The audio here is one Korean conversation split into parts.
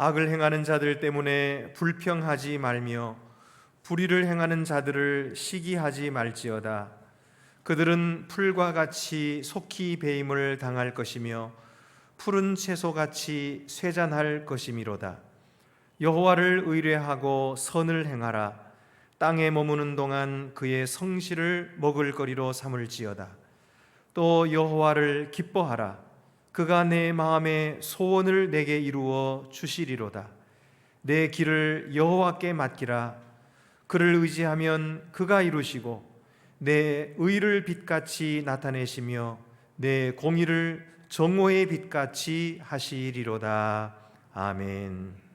악을 행하는 자들 때문에 불평하지 말며 불의를 행하는 자들을 시기하지 말지어다. 그들은 풀과 같이 속히 배임을 당할 것이며 푸른 채소같이 쇠잔할 것이미로다. 여호와를 의뢰하고 선을 행하라. 땅에 머무는 동안 그의 성실을 먹을거리로 삼을지어다. 또 여호와를 기뻐하라. 그가 내 마음의 소원을 내게 이루어 주시리로다. 내 길을 여호와께 맡기라. 그를 의지하면 그가 이루시고 내 의를 빛같이 나타내시며 내 공의를 정오의 빛같이 하시리로다. 아멘.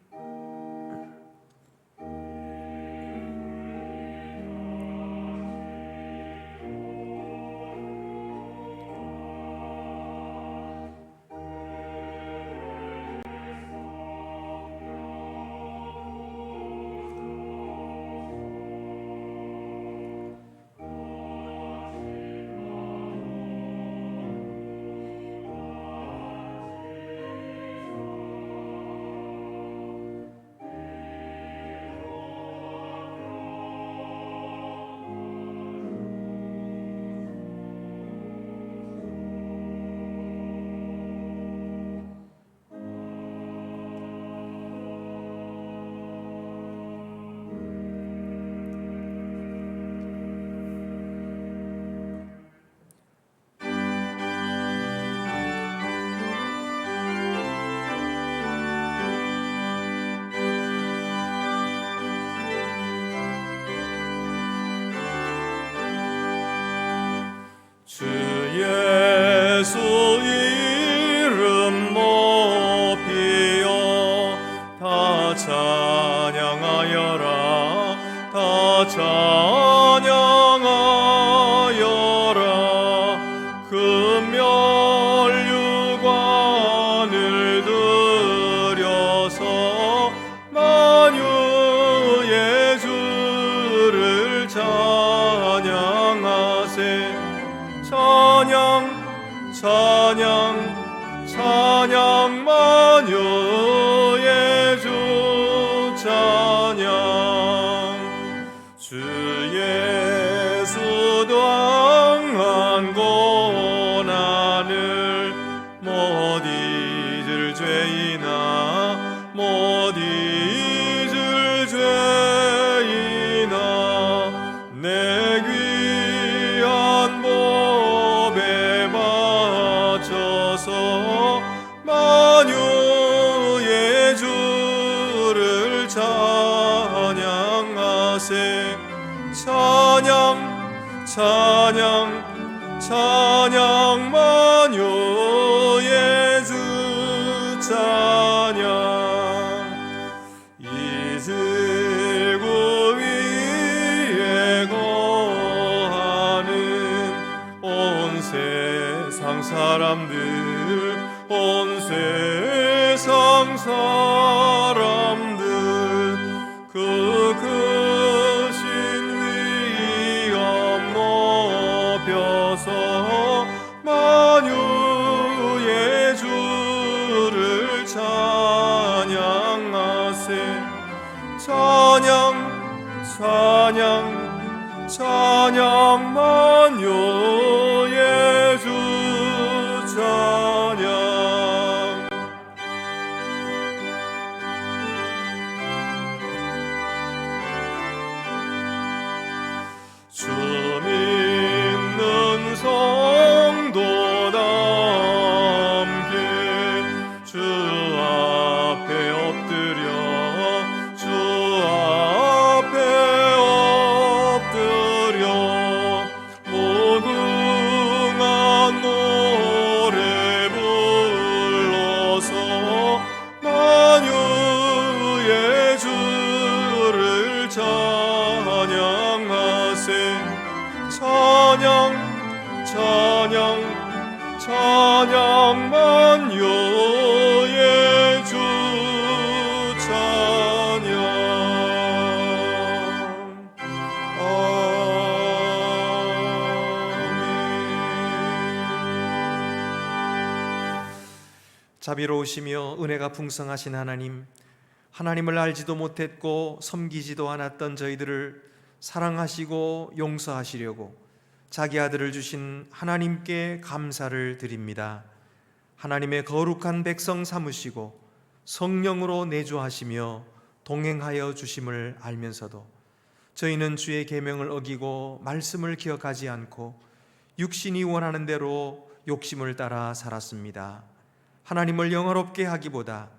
주 예수 이름 높이여 다 찬양하여라. 다 찬양하여라. 금면류관을 들여서 만유의 주를 찬양하세. 찬양 찬양 찬양 만유의 주 찬양. 주 예수 당한 고난을 못 잊을 죄이나 못 잊을 죄이나 내 귀한 법에 맞춰서 만유의 주를 찬양하세. 찬양 찬양 찬양 만유의 주 찬양. 이 지구 위에 거하는 온 세상 사람들 온 세상 사람들 그 크신 위엄 높여서 만유의 주를 찬양하세. 찬양 찬양 찬양 만유의 주 찬양. 주 믿는 성도다 함께 주 앞에 엎드려 주 앞에 엎드려 무궁한 노래 불러서 만유의 주를 찬양하세. 찬양 찬양 찬양 만유의 주 찬양. 아멘. 자비로우시며 은혜가 풍성하신 하나님, 하나님을 알지도 못했고 섬기지도 않았던 저희들을 사랑하시고 용서하시려고 자기 아들을 주신 하나님께 감사를 드립니다. 하나님의 거룩한 백성 삼으시고 성령으로 내주하시며 동행하여 주심을 알면서도 저희는 주의 계명을 어기고 말씀을 기억하지 않고 육신이 원하는 대로 욕심을 따라 살았습니다. 하나님을 영화롭게 하기보다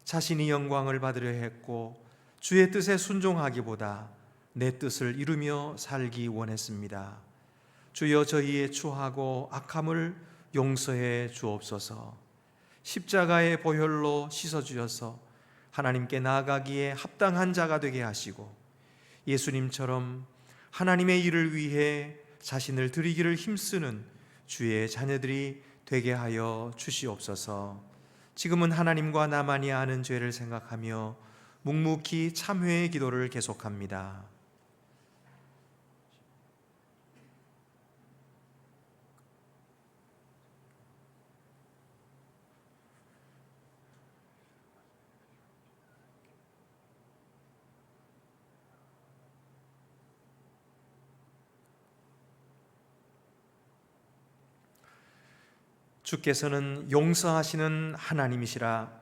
자신이 영광을 받으려 했고 주의 뜻에 순종하기보다 내 뜻을 이루며 살기 원했습니다. 주여 저희의 추하고 악함을 용서해 주옵소서. 십자가의 보혈로 씻어주셔서 하나님께 나아가기에 합당한 자가 되게 하시고 예수님처럼 하나님의 일을 위해 자신을 드리기를 힘쓰는 주의 자녀들이 되게 하여 주시옵소서. 지금은 하나님과 나만이 아는 죄를 생각하며 묵묵히 참회의 기도를 계속합니다. 주께서는 용서하시는 하나님이시라.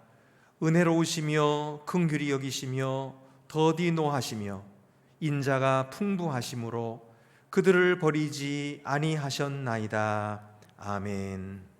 은혜로우시며 긍휼히 여기시며 더디 노하시며 인자가 풍부하심으로 그들을 버리지 아니하셨나이다. 아멘.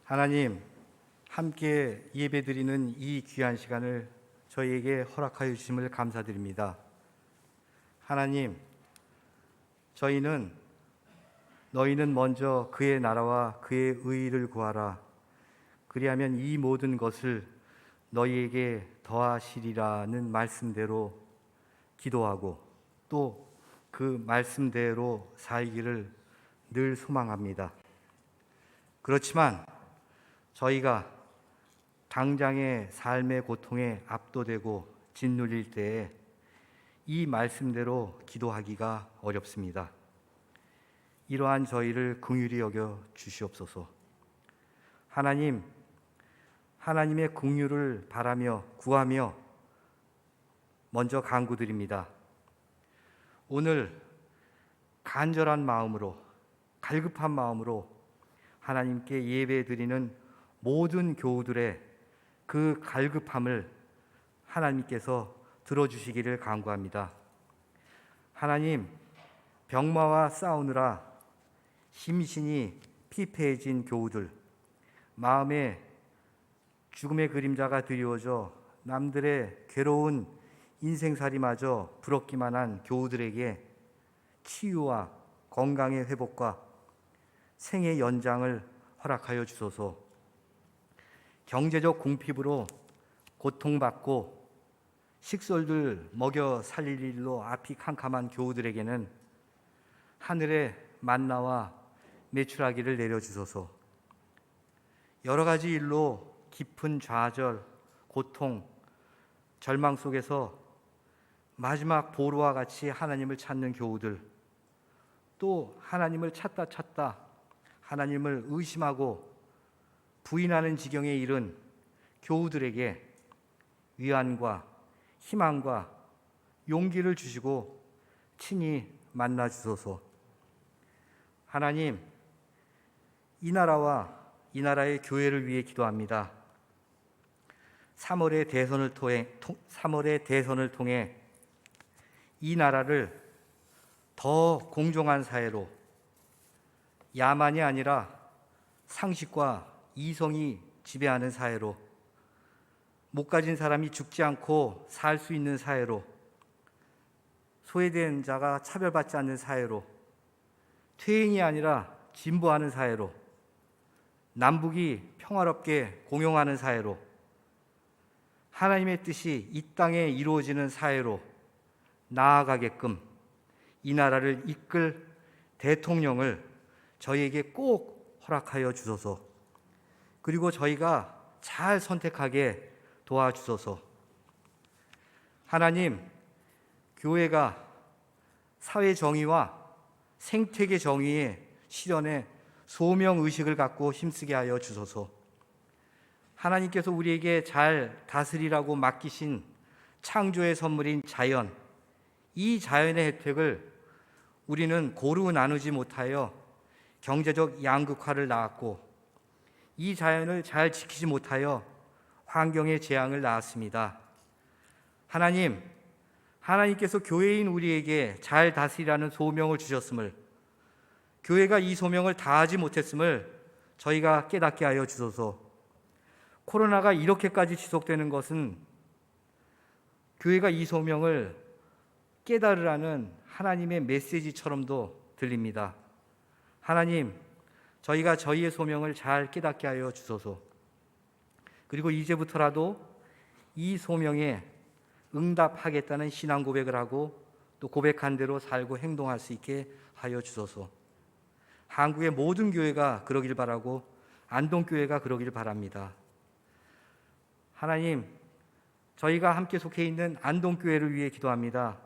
하나님, 함께 예배드리는 이 귀한 시간을 저희에게 허락하여 주심을 감사드립니다. 하나님, 너희는 먼저 그의 나라와 그의 의의를 구하라. 그리하면 이 모든 것을 너희에게 더하시리라는 말씀대로 기도하고 또 그 말씀대로 살기를 늘 소망합니다. 그렇지만 저희가 당장의 삶의 고통에 압도되고 짓눌릴 때에 이 말씀대로 기도하기가 어렵습니다. 이러한 저희를 긍휼히 여겨 주시옵소서. 하나님, 하나님의 긍휼을 바라며 구하며 먼저 간구드립니다. 오늘 간절한 마음으로, 갈급한 마음으로 하나님께 예배드리는 모든 교우들의 그 갈급함을 하나님께서 들어주시기를 간구합니다. 하나님, 병마와 싸우느라 심신이 피폐해진 교우들, 마음에 죽음의 그림자가 드리워져 남들의 괴로운 인생살이마저 부럽기만 한 교우들에게 치유와 건강의 회복과 생의 연장을 허락하여 주소서. 경제적 궁핍으로 고통받고 식솔들 먹여 살릴 일로 앞이 캄캄한 교우들에게는 하늘의 만나와 메추라기를 내려주소서. 여러 가지 일로 깊은 좌절, 고통, 절망 속에서 마지막 보루와 같이 하나님을 찾는 교우들, 또 하나님을 찾다 하나님을 의심하고 부인하는 지경에 이른 교우들에게 위안과 희망과 용기를 주시고 친히 만나 주소서. 하나님, 이 나라와 이 나라의 교회를 위해 기도합니다. 3월의 대선을 통해 이 나라를 더 공정한 사회로, 야만이 아니라 상식과 이성이 지배하는 사회로, 못 가진 사람이 죽지 않고 살 수 있는 사회로, 소외된 자가 차별받지 않는 사회로, 퇴행이 아니라 진보하는 사회로, 남북이 평화롭게 공용하는 사회로, 하나님의 뜻이 이 땅에 이루어지는 사회로 나아가게끔 이 나라를 이끌 대통령을 저희에게 꼭 허락하여 주소서. 그리고 저희가 잘 선택하게 도와주소서. 하나님, 교회가 사회 정의와 생태계 정의의 실현에 소명의식을 갖고 힘쓰게 하여 주소서. 하나님께서 우리에게 잘 다스리라고 맡기신 창조의 선물인 자연, 이 자연의 혜택을 우리는 고루 나누지 못하여 경제적 양극화를 낳았고, 이 자연을 잘 지키지 못하여 환경의 재앙을 낳았습니다. 하나님께서 교회인 우리에게 잘 다스리라는 소명을 주셨음을, 교회가 이 소명을 다하지 못했음을 저희가 깨닫게 하여 주소서. 코로나가 이렇게까지 지속되는 것은 교회가 이 소명을 깨달으라는 하나님의 메시지처럼도 들립니다. 하나님, 저희가 저희의 소명을 잘 깨닫게 하여 주소서. 그리고 이제부터라도 이 소명에 응답하겠다는 신앙 고백을 하고 또 고백한 대로 살고 행동할 수 있게 하여 주소서. 한국의 모든 교회가 그러길 바라고 안동교회가 그러길 바랍니다. 하나님, 저희가 함께 속해 있는 안동교회를 위해 기도합니다.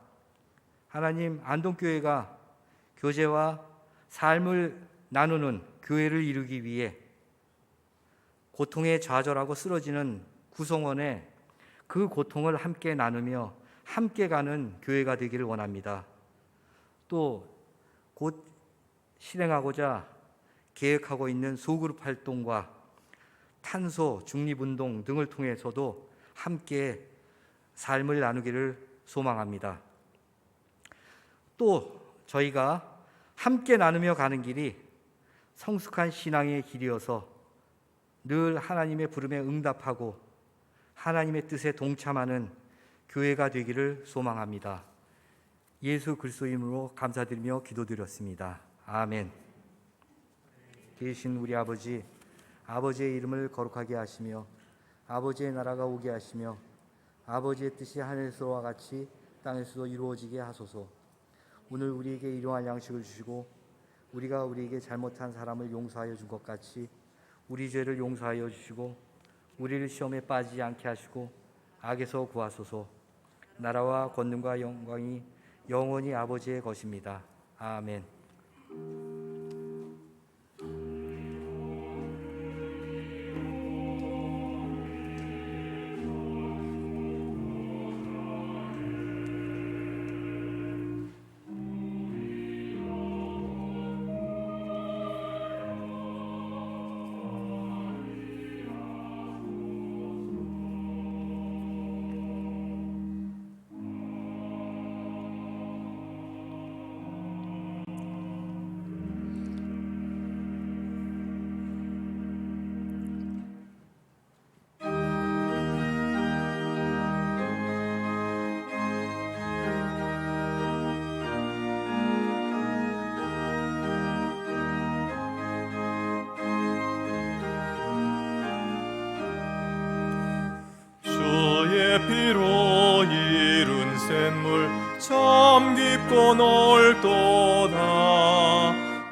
하나님, 안동교회가 교제와 삶을 나누는 교회를 이루기 위해 고통에 좌절하고 쓰러지는 구성원의 그 고통을 함께 나누며 함께 가는 교회가 되기를 원합니다. 또 곧 실행하고자 계획하고 있는 소그룹 활동과 탄소 중립운동 등을 통해서도 함께 삶을 나누기를 소망합니다. 또 저희가 함께 나누며 가는 길이 성숙한 신앙의 길이어서 늘 하나님의 부름에 응답하고 하나님의 뜻에 동참하는 교회가 되기를 소망합니다. 예수 그리스도의 이름으로 감사드리며 기도드렸습니다. 아멘. 계신 우리 아버지, 아버지의 이름을 거룩하게 하시며 아버지의 나라가 오게 하시며 아버지의 뜻이 하늘에서와 같이 땅에서도 이루어지게 하소서. 오늘 우리에게 일용할 양식을 주시고 우리가 우리에게 잘못한 사람을 용서하여 준 것 같이 우리 죄를 용서하여 주시고 우리를 시험에 빠지지 않게 하시고 악에서 구하소서. 나라와 권능과 영광이 영원히 아버지의 것입니다. 아멘. 피로 이룬 샘물 참 깊고 넓도다.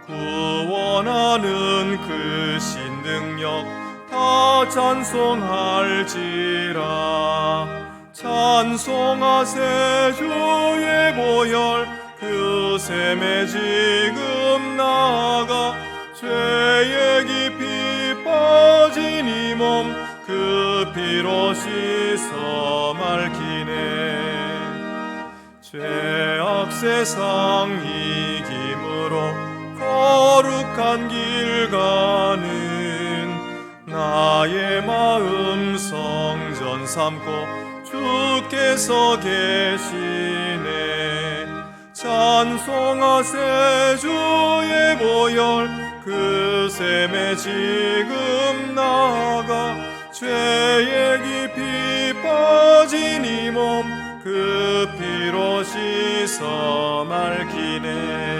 구원하는 그 신능력 다 찬송할지라. 찬송하세 주의 보혈 그 샘에 지금 나아가 죄에 깊이 빠진 이 몸 그 피로 씻어 맑히네. 죄악 세상 이김으로 거룩한 길 가는 나의 마음 성전 삼고 주께서 계시네. 찬송하세 주의 보혈 그 샘에 지금 나아가 죄의 깊이 빠진 이 몸 그 피로 씻어 맑히네.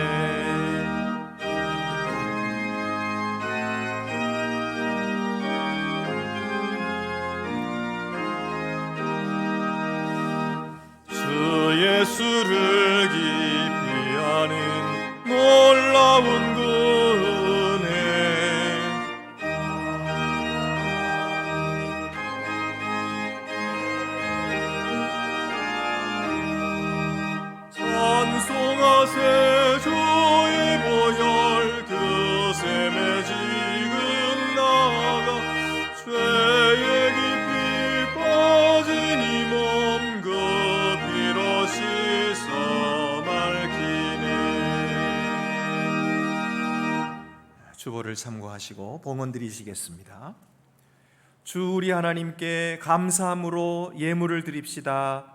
주 예수를 깊이 아는 놀라운 은혜 찬송하세 주의 보혈 그 샘에 지금 나아가 죄의 깊이 빠진 이 몸 그 피로 씻어 맑히네. 주보를 참고하시고 봉헌 드리시겠습니다. 주 우리 하나님께 감사함으로 예물을 드립시다.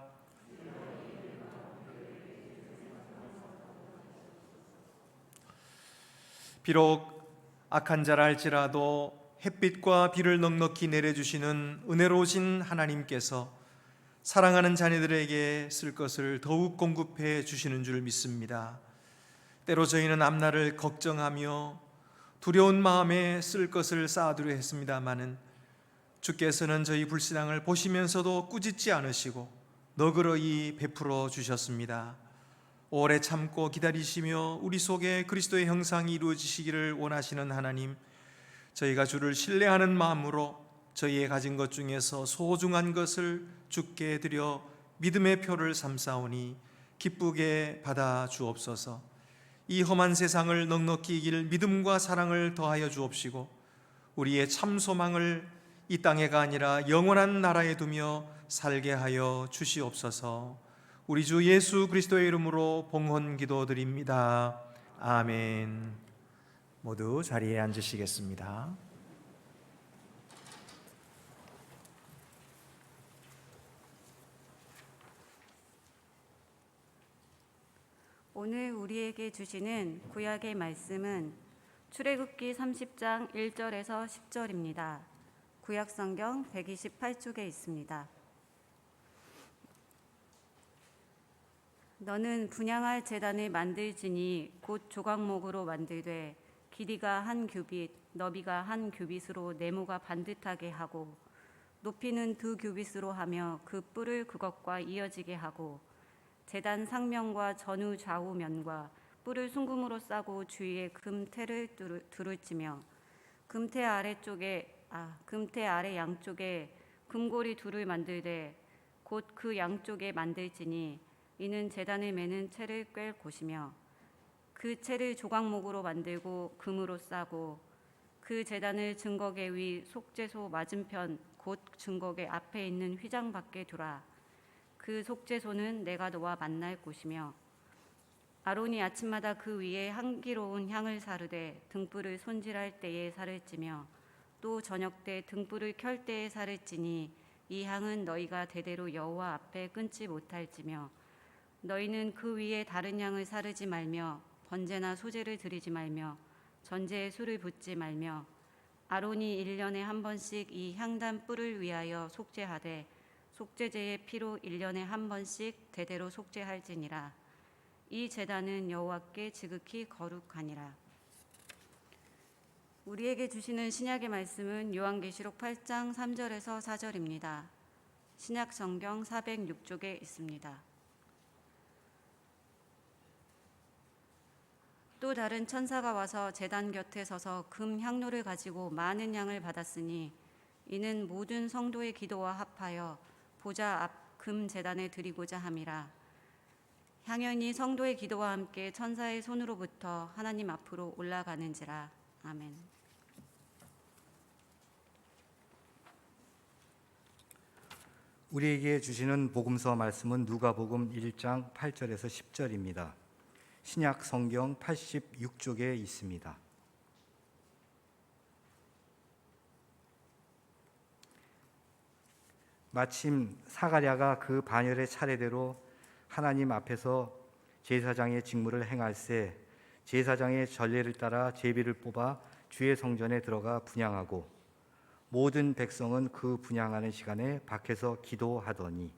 비록 악한 자라 할지라도 햇빛과 비를 넉넉히 내려주시는 은혜로우신 하나님께서 사랑하는 자녀들에게 쓸 것을 더욱 공급해 주시는 줄 믿습니다. 때로 저희는 앞날을 걱정하며 두려운 마음에 쓸 것을 쌓아두려 했습니다마는 주께서는 저희 불신앙을 보시면서도 꾸짖지 않으시고 너그러이 베풀어 주셨습니다. 오래 참고 기다리시며 우리 속에 그리스도의 형상이 이루어지시기를 원하시는 하나님, 저희가 주를 신뢰하는 마음으로 저희의 가진 것 중에서 소중한 것을 주께 드려 믿음의 표를 삼사오니 기쁘게 받아 주옵소서. 이 험한 세상을 넉넉히 이길 믿음과 사랑을 더하여 주옵시고 우리의 참 소망을 이 땅에가 아니라 영원한 나라에 두며 살게 하여 주시옵소서. 우리 주 예수 그리스도의 이름으로 봉헌 기도드립니다. 아멘. 모두 자리에 앉으시겠습니다. 오늘 우리에게 주시는 구약의 말씀은 출애굽기 30장 1절에서 10절입니다. 구약성경 128쪽에 있습니다. 너는 분향할 제단을 만들지니 곧 조각목으로 만들되 길이가 한 규빗, 너비가 한 규빗으로 네모가 반듯하게 하고 높이는 2규빗으로 하며 그 뿔을 그것과 이어지게 하고 제단 상면과 전후 좌우 면과 뿔을 순금으로 싸고 주위에 금태를 두를지며 금태 아래 양쪽에 금고리 둘을 만들되 곧 그 양쪽에 만들지니 이는 제단을 매는 채를 꿰 곳이며 그 채를 조각목으로 만들고 금으로 싸고 그 제단을 증거계 위 속죄소 맞은편 곧 증거계 앞에 있는 휘장 밖에 두라. 그 속죄소는 내가 너와 만날 곳이며 아론이 아침마다 그 위에 향기로운 향을 사르되 등불을 손질할 때에 사를지며 또 저녁 때 등불을 켤 때에 사를지니 이 향은 너희가 대대로 여호와 앞에 끊지 못할지며 너희는 그 위에 다른 향을 사르지 말며 번제나 소제를 드리지 말며 전제에 술을 붓지 말며 아론이 1년에 한 번씩 이 향단 뿔을 위하여 속죄하되 속죄제의 피로 1년에 한 번씩 대대로 속죄할지니라. 이 제단은 여호와께 지극히 거룩하니라. 우리에게 주시는 신약의 말씀은 요한계시록 8장 3절에서 4절입니다. 신약 성경 406쪽에 있습니다. 또 다른 천사가 와서 제단 곁에 서서 금 향로를 가지고 많은 양을 받았으니 이는 모든 성도의 기도와 합하여 보좌 앞 금 제단에 드리고자 함이라. 향연이 성도의 기도와 함께 천사의 손으로부터 하나님 앞으로 올라가는지라. 아멘. 우리에게 주시는 복음서 말씀은 누가복음 1장 8절에서 10절입니다. 신약 성경 86쪽에 있습니다. 마침 사가랴가 그 반열의 차례대로 하나님 앞에서 제사장의 직무를 행할세 제사장의 전례를 따라 제비를 뽑아 주의 성전에 들어가 분향하고 모든 백성은 그 분향하는 시간에 밖에서 기도하더니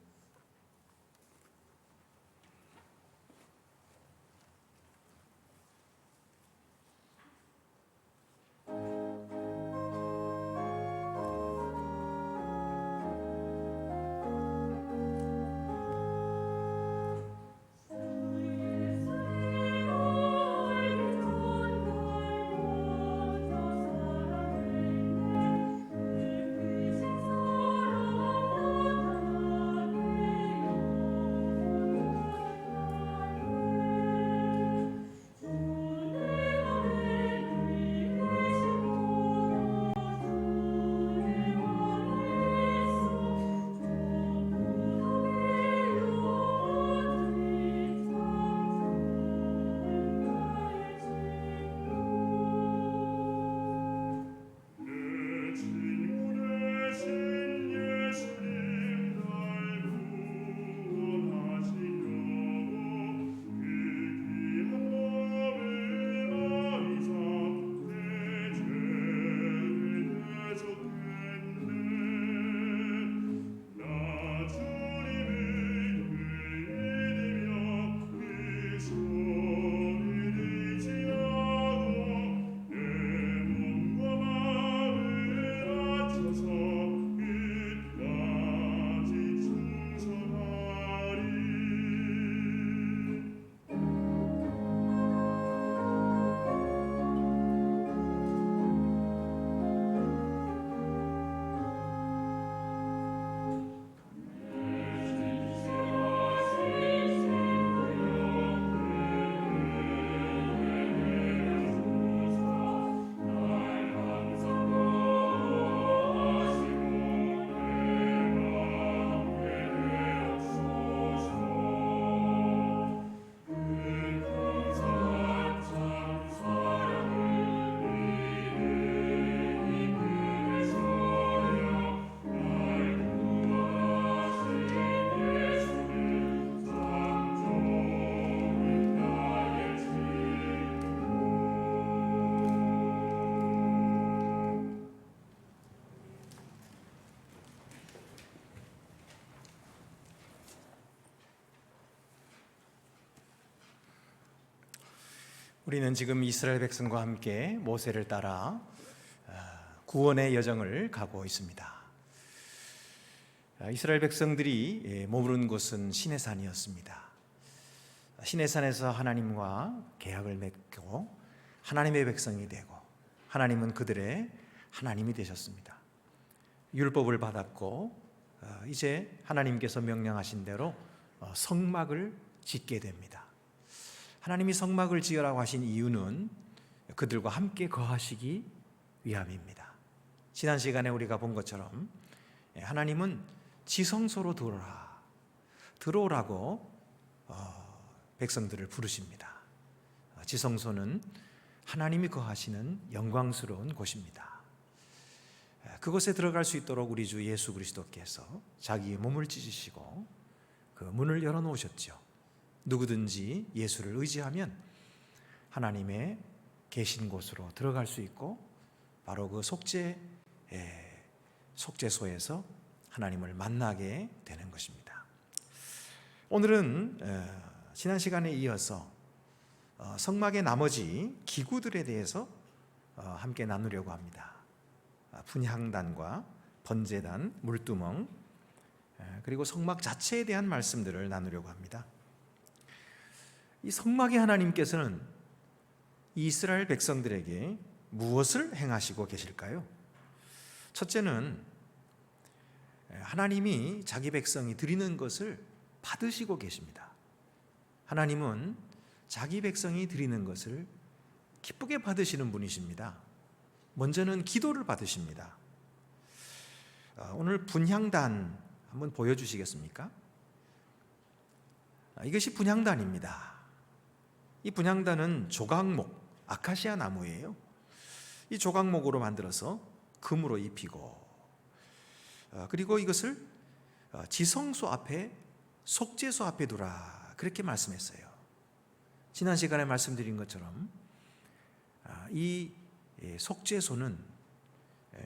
우리는 지금 이스라엘 백성과 함께 모세를 따라 구원의 여정을 가고 있습니다. 이스라엘 백성들이 머무른 곳은 시내산이었습니다. 시내산에서 하나님과 계약을 맺고 하나님의 백성이 되고 하나님은 그들의 하나님이 되셨습니다. 율법을 받았고 이제 하나님께서 명령하신 대로 성막을 짓게 됩니다. 하나님이 성막을 지으라고 하신 이유는 그들과 함께 거하시기 위함입니다. 지난 시간에 우리가 본 것처럼 하나님은 지성소로 들어오라고 백성들을 부르십니다. 지성소는 하나님이 거하시는 영광스러운 곳입니다. 그곳에 들어갈 수 있도록 우리 주 예수 그리스도께서 자기의 몸을 찢으시고 그 문을 열어놓으셨죠. 누구든지 예수를 의지하면 하나님의 계신 곳으로 들어갈 수 있고 바로 그 속죄소에서 하나님을 만나게 되는 것입니다. 오늘은 지난 시간에 이어서 성막의 나머지 기구들에 대해서 함께 나누려고 합니다. 분향단과 번제단, 물두멍, 그리고 성막 자체에 대한 말씀들을 나누려고 합니다. 이 성막의 하나님께서는 이스라엘 백성들에게 무엇을 행하시고 계실까요? 첫째는 하나님이 자기 백성이 드리는 것을 받으시고 계십니다. 하나님은 자기 백성이 드리는 것을 기쁘게 받으시는 분이십니다. 먼저는 기도를 받으십니다. 오늘 분향단 한번 보여주시겠습니까? 이것이 분향단입니다. 이 분향단은 조각목, 아카시아 나무예요. 이 조각목으로 만들어서 금으로 입히고 그리고 이것을 지성소 앞에 속죄소 앞에 두라 그렇게 말씀했어요. 지난 시간에 말씀드린 것처럼 이 속죄소는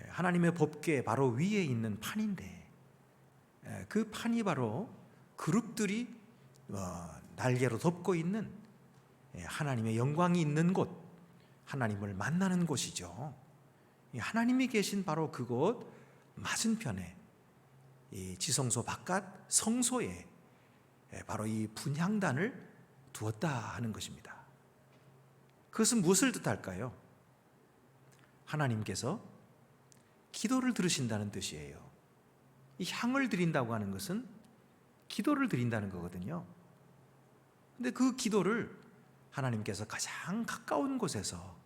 하나님의 법궤 바로 위에 있는 판인데, 그 판이 바로 그룹들이 날개로 덮고 있는 하나님의 영광이 있는 곳, 하나님을 만나는 곳이죠. 하나님이 계신 바로 그곳 맞은편에 이 지성소 바깥 성소에 바로 이 분향단을 두었다 하는 것입니다. 그것은 무엇을 뜻할까요? 하나님께서 기도를 들으신다는 뜻이에요. 이 향을 드린다고 하는 것은 기도를 드린다는 거거든요. 근데 그 기도를 하나님께서 가장 가까운 곳에서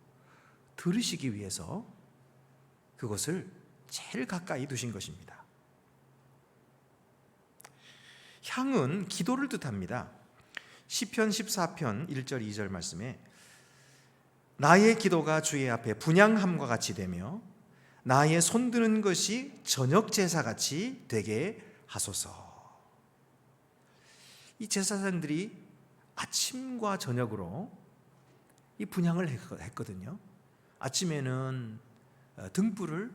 들으시기 위해서 그것을 제일 가까이 두신 것입니다. 향은 기도를 뜻합니다. 시편 14편 1절 2절 말씀에 나의 기도가 주의 앞에 분향함과 같이 되며 나의 손드는 것이 저녁 제사같이 되게 하소서. 이 제사장들이 아침과 저녁으로 이 분향을 했거든요. 아침에는 등불을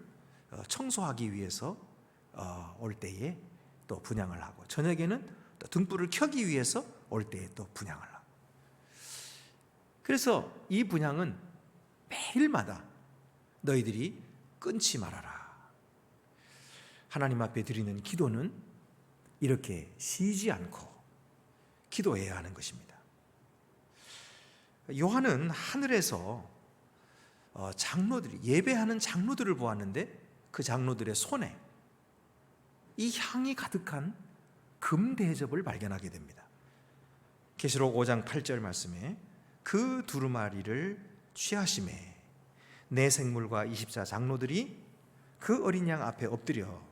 청소하기 위해서 올 때에 또 분향을 하고, 저녁에는 또 등불을 켜기 위해서 올 때에 또 분향을 하고. 그래서 이 분향은 매일마다 너희들이 끊지 말아라. 하나님 앞에 드리는 기도는 이렇게 쉬지 않고 기도해야 하는 것입니다. 요한은 하늘에서 장로들이, 예배하는 장로들을 보았는데 그 장로들의 손에 이 향이 가득한 금 대접을 발견하게 됩니다. 계시록 5장 8절 말씀에 그 두루마리를 취하심에 네 생물과 24 장로들이 그 어린 양 앞에 엎드려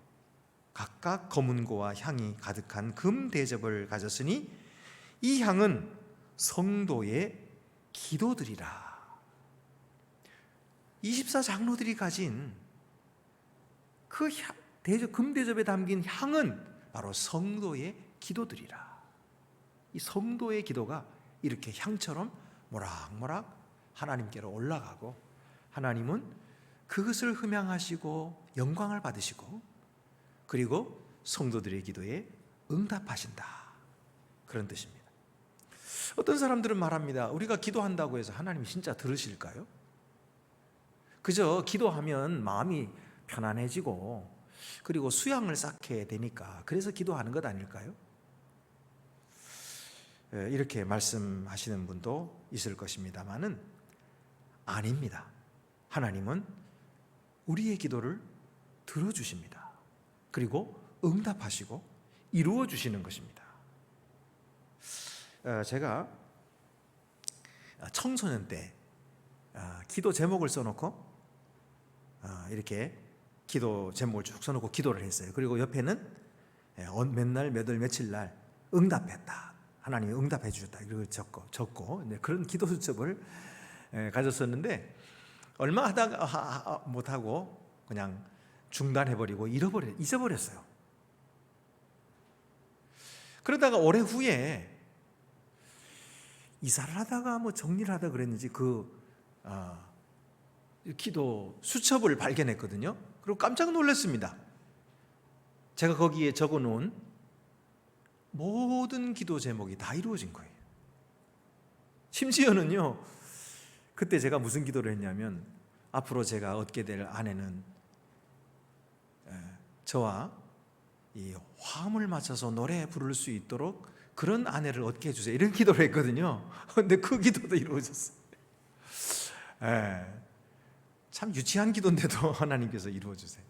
각각 검은고와 향이 가득한 금 대접을 가졌으니 이 향은 성도의 기도들이라. 24 장로들이 가진 그 금 대접에 담긴 향은 바로 성도의 기도들이라. 이 성도의 기도가 이렇게 향처럼 모락모락 하나님께로 올라가고, 하나님은 그것을 흠양하시고 영광을 받으시고, 그리고 성도들의 기도에 응답하신다, 그런 뜻입니다. 어떤 사람들은 말합니다. 우리가 기도한다고 해서 하나님이 진짜 들으실까요? 그저 기도하면 마음이 편안해지고 그리고 수양을 쌓게 되니까 그래서 기도하는 것 아닐까요? 이렇게 말씀하시는 분도 있을 것입니다만은 아닙니다. 하나님은 우리의 기도를 들어주십니다. 그리고 응답하시고 이루어 주시는 것입니다. 제가 청소년 때 기도 제목을 써놓고 이렇게 기도 제목을 쭉 써놓고 기도를 했어요. 그리고 옆에는 몇날 몇월 며칠 날 응답했다, 하나님이 응답해 주셨다, 이렇게 적고 그런 기도 수첩을 가졌었는데 얼마 하다가 못하고 그냥 중단해버리고 잊어버렸어요. 그러다가 오래 후에 이사를 하다가 정리를 하다 그랬는지 기도 수첩을 발견했거든요. 그리고 깜짝 놀랐습니다. 제가 거기에 적어놓은 모든 기도 제목이 다 이루어진 거예요. 심지어는요, 그때 제가 무슨 기도를 했냐면, 앞으로 제가 얻게 될 아내는 저와 이 화음을 맞춰서 노래 부를 수 있도록 그런 아내를 얻게 해주세요, 이런 기도를 했거든요. 근데 그 기도도 이루어졌어요. 참 유치한 기도인데도 하나님께서 이루어주세요.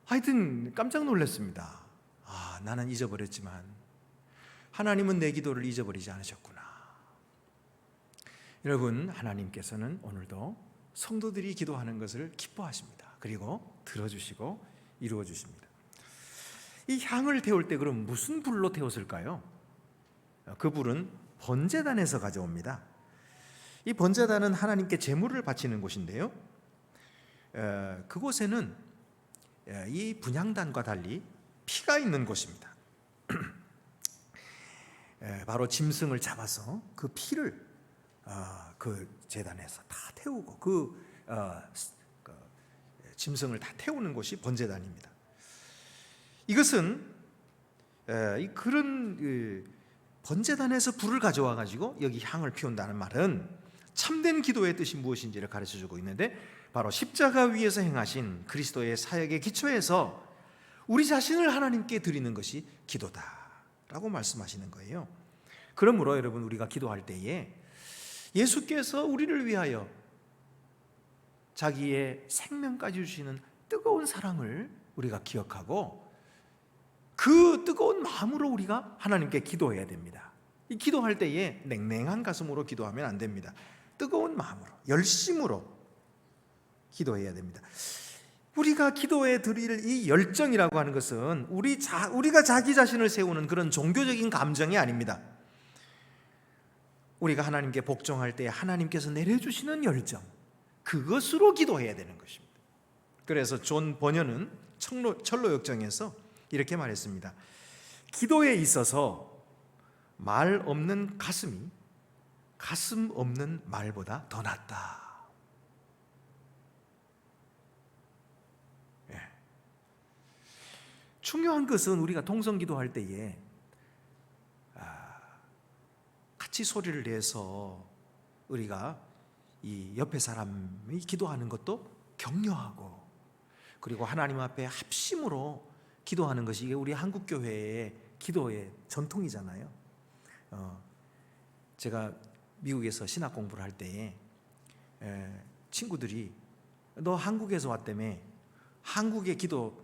하여튼 깜짝 놀랐습니다. 나는 잊어버렸지만 하나님은 내 기도를 잊어버리지 않으셨구나. 여러분, 하나님께서는 오늘도 성도들이 기도하는 것을 기뻐하십니다. 그리고 들어주시고 이루어주십니다. 이 향을 태울 때 그럼 무슨 불로 태웠을까요? 그 불은 번제단에서 가져옵니다. 이 번제단은 하나님께 제물을 바치는 곳인데요, 그곳에는 이 분향단과 달리 피가 있는 곳입니다. 바로 짐승을 잡아서 그 피를 그 제단에서 다 태우고 그 짐승을 다 태우는 곳이 번제단입니다. 이것은 그런 번제단에서 불을 가져와 가지고 여기 향을 피운다는 말은 참된 기도의 뜻이 무엇인지를 가르쳐주고 있는데, 바로 십자가 위에서 행하신 그리스도의 사역의 기초에서 우리 자신을 하나님께 드리는 것이 기도다라고 말씀하시는 거예요. 그러므로 여러분, 우리가 기도할 때에 예수께서 우리를 위하여 자기의 생명까지 주시는 뜨거운 사랑을 우리가 기억하고 그 뜨거운 마음으로 우리가 하나님께 기도해야 됩니다. 이 기도할 때에 냉랭한 가슴으로 기도하면 안 됩니다. 뜨거운 마음으로, 열심으로 기도해야 됩니다. 우리가 기도에 드릴 이 열정이라고 하는 것은 우리가 자기 자신을 세우는 그런 종교적인 감정이 아닙니다. 우리가 하나님께 복종할 때 하나님께서 내려주시는 열정, 그것으로 기도해야 되는 것입니다. 그래서 존 버녀는 철로역정에서 이렇게 말했습니다. 기도에 있어서 말 없는 가슴이 가슴 없는 말보다 더 낫다. 중요한 것은 우리가 통성기도할 때에 같이 소리를 내서 우리가 이 옆에 사람이 기도하는 것도 격려하고, 그리고 하나님 앞에 합심으로 기도하는 것이 이게 우리 한국교회의 기도의 전통이잖아요. 제가 미국에서 신학 공부를 할 때에 친구들이 너 한국에서 왔다며 한국의 기도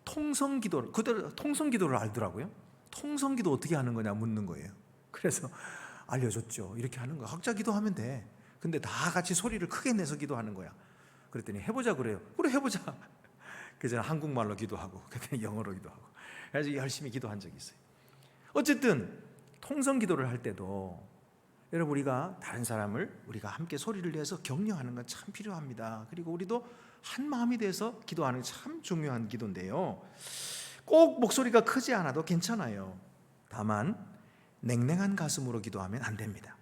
통성기도, 그들 통성기도를 알더라고요. 통성기도 어떻게 하는 거냐 묻는 거예요. 그래서 알려줬죠. 이렇게 하는 거야. 각자 기도하면 돼. 근데 다 같이 소리를 크게 내서 기도하는 거야. 그랬더니 해보자 그래요. 그래 해보자. 그래서 한국말로 기도하고 그랬더니 영어로 기도하고, 그래서 열심히 기도한 적이 있어요. 어쨌든 통성기도를 할 때도 여러분, 우리가 다른 사람을 우리가 함께 소리를 내서 격려하는 건 참 필요합니다. 그리고 우리도 한 마음이 돼서 기도하는 게 참 중요한 기도인데요, 꼭 목소리가 크지 않아도 괜찮아요. 다만 냉랭한 가슴으로 기도하면 안 됩니다.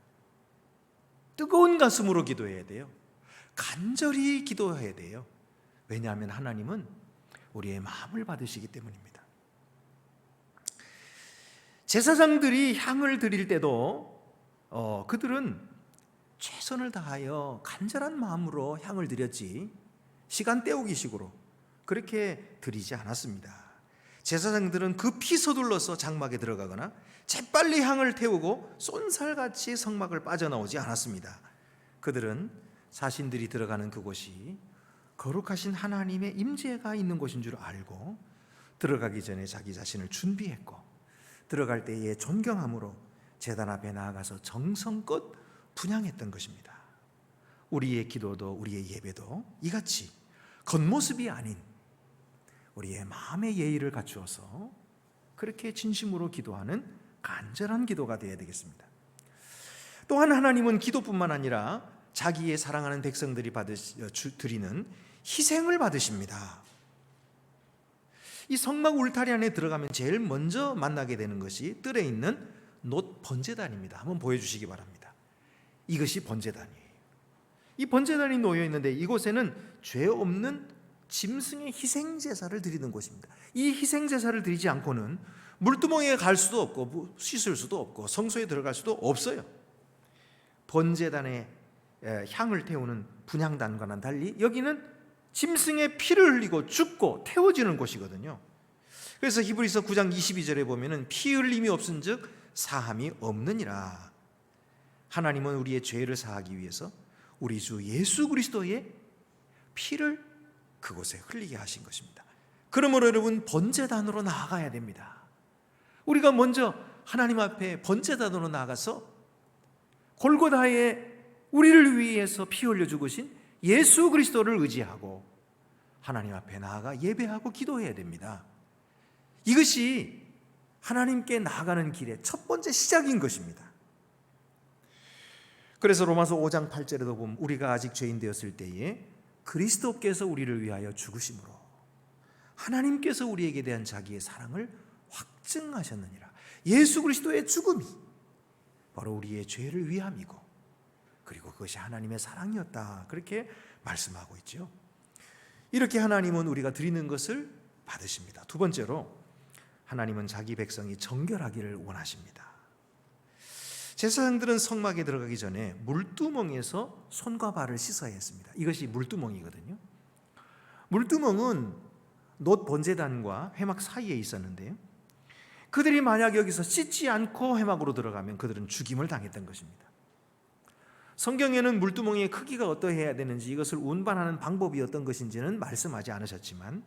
뜨거운 가슴으로 기도해야 돼요. 간절히 기도해야 돼요. 왜냐하면 하나님은 우리의 마음을 받으시기 때문입니다. 제사장들이 향을 드릴 때도 그들은 최선을 다하여 간절한 마음으로 향을 드렸지 시간 때우기식으로 그렇게 드리지 않았습니다. 제사장들은 급히 서둘러서 장막에 들어가거나 재빨리 향을 태우고 쏜살같이 성막을 빠져나오지 않았습니다. 그들은 자신들이 들어가는 그곳이 거룩하신 하나님의 임재가 있는 곳인 줄 알고 들어가기 전에 자기 자신을 준비했고, 들어갈 때에 존경함으로 제단 앞에 나아가서 정성껏 분향했던 것입니다. 우리의 기도도 우리의 예배도 이같이 겉모습이 아닌 우리의 마음의 예의를 갖추어서 그렇게 진심으로 기도하는 간절한 기도가 되어야 되겠습니다. 또한 하나님은 기도뿐만 아니라 자기의 사랑하는 백성들이 드리는 희생을 받으십니다. 이 성막 울타리 안에 들어가면 제일 먼저 만나게 되는 것이 뜰에 있는 놋 번제단입니다. 한번 보여주시기 바랍니다. 이것이 번제단이에요. 이 번제단이 놓여 있는데 이곳에는 죄 없는 짐승의 희생 제사를 드리는 곳입니다. 이 희생 제사를 드리지 않고는 물두멍에 갈 수도 없고 씻을 수도 없고 성소에 들어갈 수도 없어요. 번제단에 향을 태우는 분향단과는 달리 여기는 짐승의 피를 흘리고 죽고 태워지는 곳이거든요. 그래서 히브리서 9장 22절에 보면은 피 흘림이 없은즉 사함이 없느니라. 하나님은 우리의 죄를 사하기 위해서 우리 주 예수 그리스도의 피를 그곳에 흘리게 하신 것입니다. 그러므로 여러분, 번제단으로 나아가야 됩니다. 우리가 먼저 하나님 앞에 번제단으로 나아가서 골고다에 우리를 위해서 피 흘려 죽으신 예수 그리스도를 의지하고 하나님 앞에 나아가 예배하고 기도해야 됩니다. 이것이 하나님께 나아가는 길의 첫 번째 시작인 것입니다. 그래서 로마서 5장 8절에도 보면 우리가 아직 죄인 되었을 때에 그리스도께서 우리를 위하여 죽으심으로 하나님께서 우리에게 대한 자기의 사랑을 확증하셨느니라. 예수 그리스도의 죽음이 바로 우리의 죄를 위함이고, 그리고 그것이 하나님의 사랑이었다, 그렇게 말씀하고 있죠. 이렇게 하나님은 우리가 드리는 것을 받으십니다. 두 번째로, 하나님은 자기 백성이 정결하기를 원하십니다. 제사장들은 성막에 들어가기 전에 물두멍에서 손과 발을 씻어야 했습니다. 이것이 물두멍이거든요. 물두멍은 놋 번제단과 회막 사이에 있었는데요, 그들이 만약 여기서 씻지 않고 회막으로 들어가면 그들은 죽임을 당했던 것입니다. 성경에는 물두멍의 크기가 어떠해야 되는지, 이것을 운반하는 방법이 어떤 것인지는 말씀하지 않으셨지만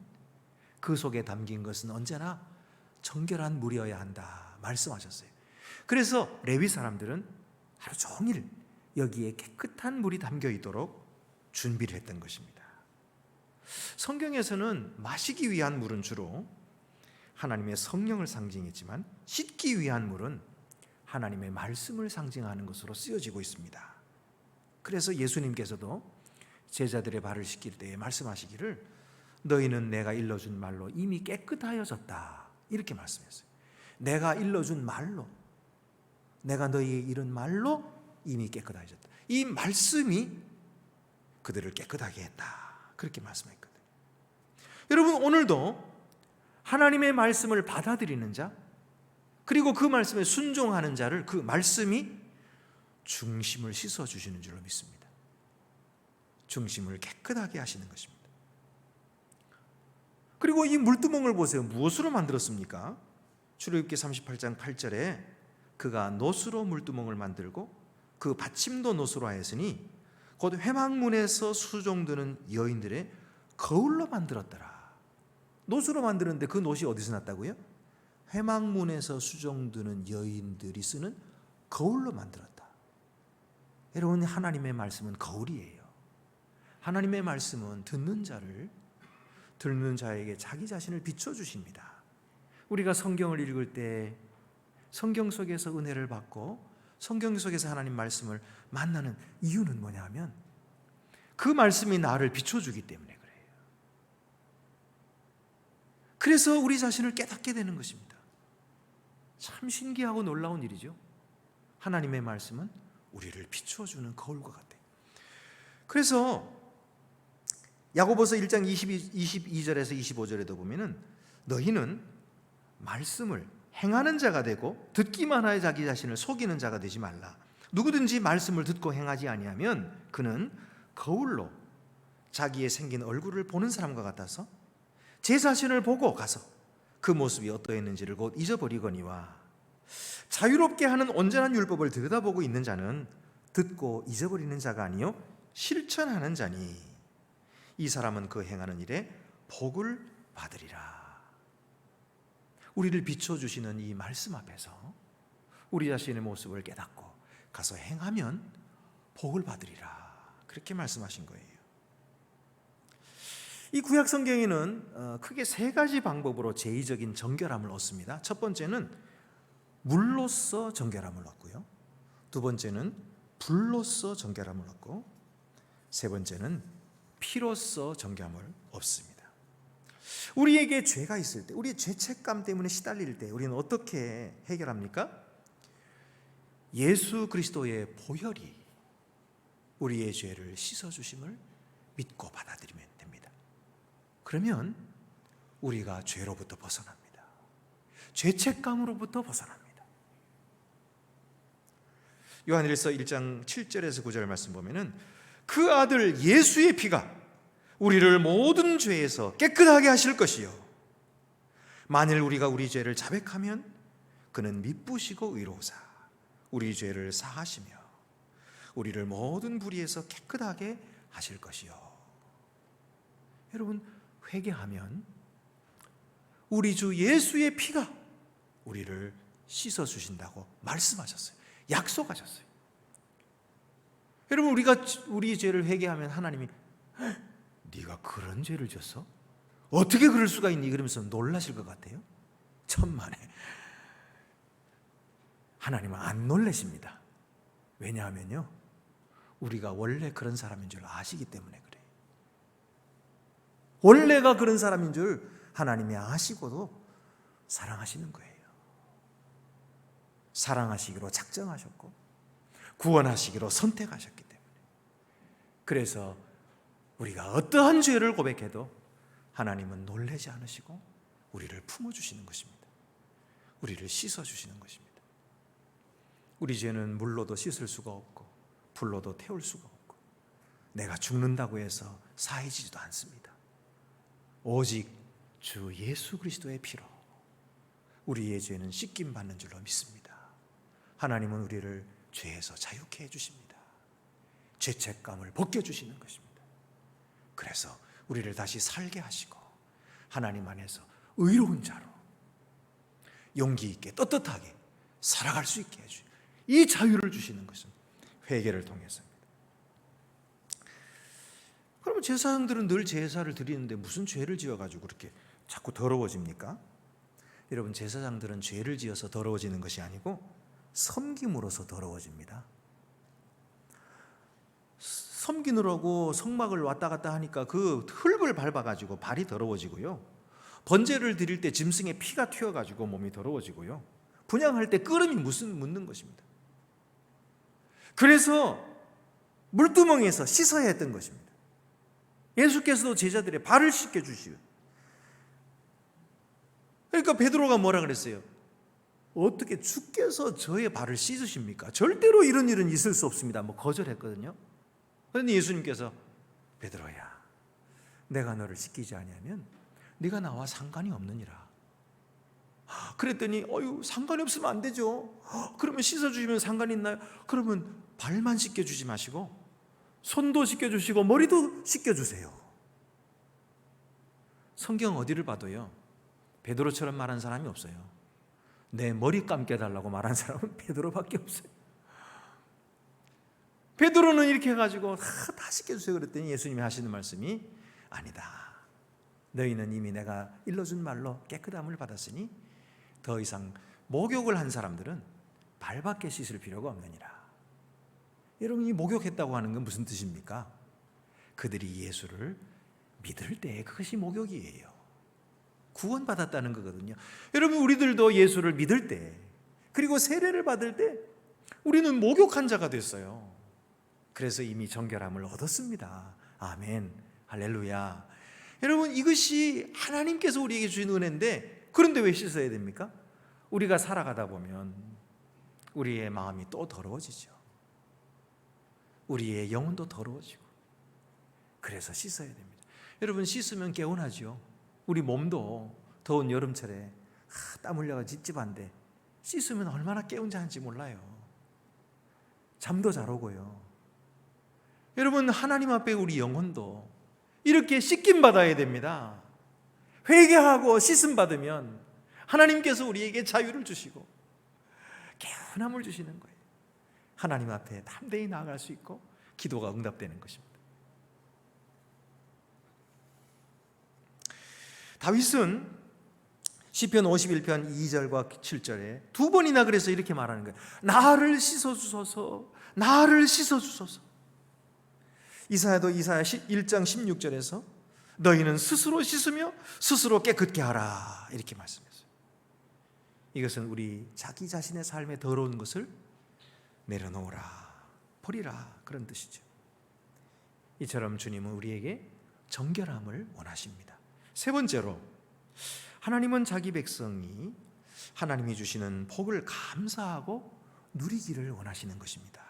그 속에 담긴 것은 언제나 정결한 물이어야 한다 말씀하셨어요. 그래서 레위 사람들은 하루 종일 여기에 깨끗한 물이 담겨 있도록 준비를 했던 것입니다. 성경에서는 마시기 위한 물은 주로 하나님의 성령을 상징했지만, 씻기 위한 물은 하나님의 말씀을 상징하는 것으로 쓰여지고 있습니다. 그래서 예수님께서도 제자들의 발을 씻길 때에 말씀하시기를 너희는 내가 일러준 말로 이미 깨끗하여졌다, 이렇게 말씀했어요. 내가 일러준 말로, 내가 너희에게 이른 말로 이미 깨끗하여졌다. 이 말씀이 그들을 깨끗하게 했다, 그렇게 말씀했거든요. 여러분, 오늘도 하나님의 말씀을 받아들이는 자, 그리고 그 말씀에 순종하는 자를 그 말씀이 중심을 씻어주시는 줄로 믿습니다. 중심을 깨끗하게 하시는 것입니다. 그리고 이 물두멍을 보세요. 무엇으로 만들었습니까? 출애굽기 38장 8절에 그가 놋으로 물두멍을 만들고 그 받침도 놋으로 하였으니 곧 회막문에서 수종드는 여인들의 거울로 만들었더라. 놋으로 만드는데 그 놋이 어디서 났다고요? 회막문에서 수종드는 여인들이 쓰는 거울로 만들었다. 여러분, 하나님의 말씀은 거울이에요. 하나님의 말씀은 듣는 자에게 자기 자신을 비춰주십니다. 우리가 성경을 읽을 때 성경 속에서 은혜를 받고 성경 속에서 하나님 말씀을 만나는 이유는 뭐냐 하면 그 말씀이 나를 비춰주기 때문에 그래요. 그래서 우리 자신을 깨닫게 되는 것입니다. 참 신기하고 놀라운 일이죠. 하나님의 말씀은 우리를 비춰주는 거울과 같아요. 그래서 야고보서 1장 22절에서 25절에도 보면은 너희는 말씀을 행하는 자가 되고 듣기만 하여 자기 자신을 속이는 자가 되지 말라. 누구든지 말씀을 듣고 행하지 아니하면 그는 거울로 자기의 생긴 얼굴을 보는 사람과 같아서 제 자신을 보고 가서 그 모습이 어떠했는지를 곧 잊어버리거니와 자유롭게 하는 온전한 율법을 들여다보고 있는 자는 듣고 잊어버리는 자가 아니요 실천하는 자니 이 사람은 그 행하는 일에 복을 받으리라. 우리를 비춰주시는 이 말씀 앞에서 우리 자신의 모습을 깨닫고 가서 행하면 복을 받으리라, 그렇게 말씀하신 거예요. 이 구약 성경에는 크게 세 가지 방법으로 제의적인 정결함을 얻습니다. 첫 번째는 물로써 정결함을 얻고요, 두 번째는 불로써 정결함을 얻고, 세 번째는 피로써 정결함을 얻습니다. 우리에게 죄가 있을 때, 우리의 죄책감 때문에 시달릴 때 우리는 어떻게 해결합니까? 예수 그리스도의 보혈이 우리의 죄를 씻어주심을 믿고 받아들이면 됩니다. 그러면 우리가 죄로부터 벗어납니다. 죄책감으로부터 벗어납니다. 요한일서 1장 7절에서 9절 말씀 보면은 그 아들 예수의 피가 우리를 모든 죄에서 깨끗하게 하실 것이요 만일 우리가 우리 죄를 자백하면 그는 미쁘시고 의로우사 우리 죄를 사하시며 우리를 모든 불의에서 깨끗하게 하실 것이요. 여러분, 회개하면 우리 주 예수의 피가 우리를 씻어주신다고 말씀하셨어요. 약속하셨어요. 여러분, 우리가 우리 죄를 회개하면 하나님이 네가 그런 죄를 졌어? 어떻게 그럴 수가 있니? 그러면서 놀라실 것 같아요. 천만에. 하나님은 안 놀라십니다. 왜냐하면요, 우리가 원래 그런 사람인 줄 아시기 때문에 그래요. 원래가 그런 사람인 줄 하나님이 아시고도 사랑하시는 거예요. 사랑하시기로 작정하셨고 구원하시기로 선택하셨기 때문에. 그래서 우리가 어떠한 죄를 고백해도 하나님은 놀라지 않으시고 우리를 품어주시는 것입니다. 우리를 씻어주시는 것입니다. 우리 죄는 물로도 씻을 수가 없고 불로도 태울 수가 없고 내가 죽는다고 해서 사해지지도 않습니다. 오직 주 예수 그리스도의 피로 우리의 죄는 씻김 받는 줄로 믿습니다. 하나님은 우리를 죄에서 자유케 해주십니다. 죄책감을 벗겨주시는 것입니다. 그래서 우리를 다시 살게 하시고 하나님 안에서 의로운 자로 용기 있게 떳떳하게 살아갈 수 있게 해주시고 이 자유를 주시는 것은 회개를 통해서입니다. 그러면 제사장들은 늘 제사를 드리는데 무슨 죄를 지어가지고 그렇게 자꾸 더러워집니까? 여러분, 제사장들은 죄를 지어서 더러워지는 것이 아니고 섬김으로서 더러워집니다. 섬기느라고 성막을 왔다 갔다 하니까 그 흙을 밟아가지고 발이 더러워지고요, 번제를 드릴 때 짐승의 피가 튀어가지고 몸이 더러워지고요, 분향할 때 끄름이 묻는 것입니다. 그래서 물두멍에서 씻어야 했던 것입니다. 예수께서도 제자들의 발을 씻겨주시고, 그러니까 베드로가 뭐라 그랬어요? 어떻게 주께서 저의 발을 씻으십니까? 절대로 이런 일은 있을 수 없습니다. 뭐 거절했거든요. 그런데 예수님께서 베드로야, 내가 너를 씻기지 아니하면 네가 나와 상관이 없느니라. 그랬더니 상관이 없으면 안 되죠. 그러면 씻어주시면 상관이 있나요? 그러면 발만 씻겨주지 마시고 손도 씻겨주시고 머리도 씻겨주세요. 성경 어디를 봐도요 베드로처럼 말한 사람이 없어요. 내 머리 감게 해달라고 말한 사람은 베드로밖에 없어요. 베드로는 이렇게 해가지고 다 씻겨주세요 그랬더니 예수님이 하시는 말씀이 아니다. 너희는 이미 내가 일러준 말로 깨끗함을 받았으니 더 이상 목욕을 한 사람들은 발밖에 씻을 필요가 없느니라. 여러분, 이 목욕했다고 하는 건 무슨 뜻입니까? 그들이 예수를 믿을 때 그것이 목욕이에요. 구원받았다는 거거든요. 여러분, 우리들도 예수를 믿을 때 그리고 세례를 받을 때 우리는 목욕한 자가 됐어요. 그래서 이미 정결함을 얻었습니다. 아멘, 할렐루야. 여러분, 이것이 하나님께서 우리에게 주신 은혜인데, 그런데 왜 씻어야 됩니까? 우리가 살아가다 보면 우리의 마음이 또 더러워지죠. 우리의 영혼도 더러워지고, 그래서 씻어야 됩니다. 여러분, 씻으면 개운하죠. 우리 몸도 더운 여름철에 땀 흘려가 찝찝한데 씻으면 얼마나 개운한지 몰라요. 잠도 잘 오고요. 여러분, 하나님 앞에 우리 영혼도 이렇게 씻김 받아야 됩니다. 회개하고 씻음 받으면 하나님께서 우리에게 자유를 주시고 개운함을 주시는 거예요. 하나님 앞에 담대히 나아갈 수 있고 기도가 응답되는 것입니다. 다윗은 시편 51편 2절과 7절에 두 번이나 그래서 이렇게 말하는 거예요. 나를 씻어주소서, 나를 씻어주소서. 이사야도 이사야 1장 16절에서 너희는 스스로 씻으며 스스로 깨끗게 하라, 이렇게 말씀했어요. 이것은 우리 자기 자신의 삶에 더러운 것을 내려놓으라, 버리라, 그런 뜻이죠. 이처럼 주님은 우리에게 정결함을 원하십니다. 세 번째로, 하나님은 자기 백성이 하나님이 주시는 복을 감사하고 누리기를 원하시는 것입니다.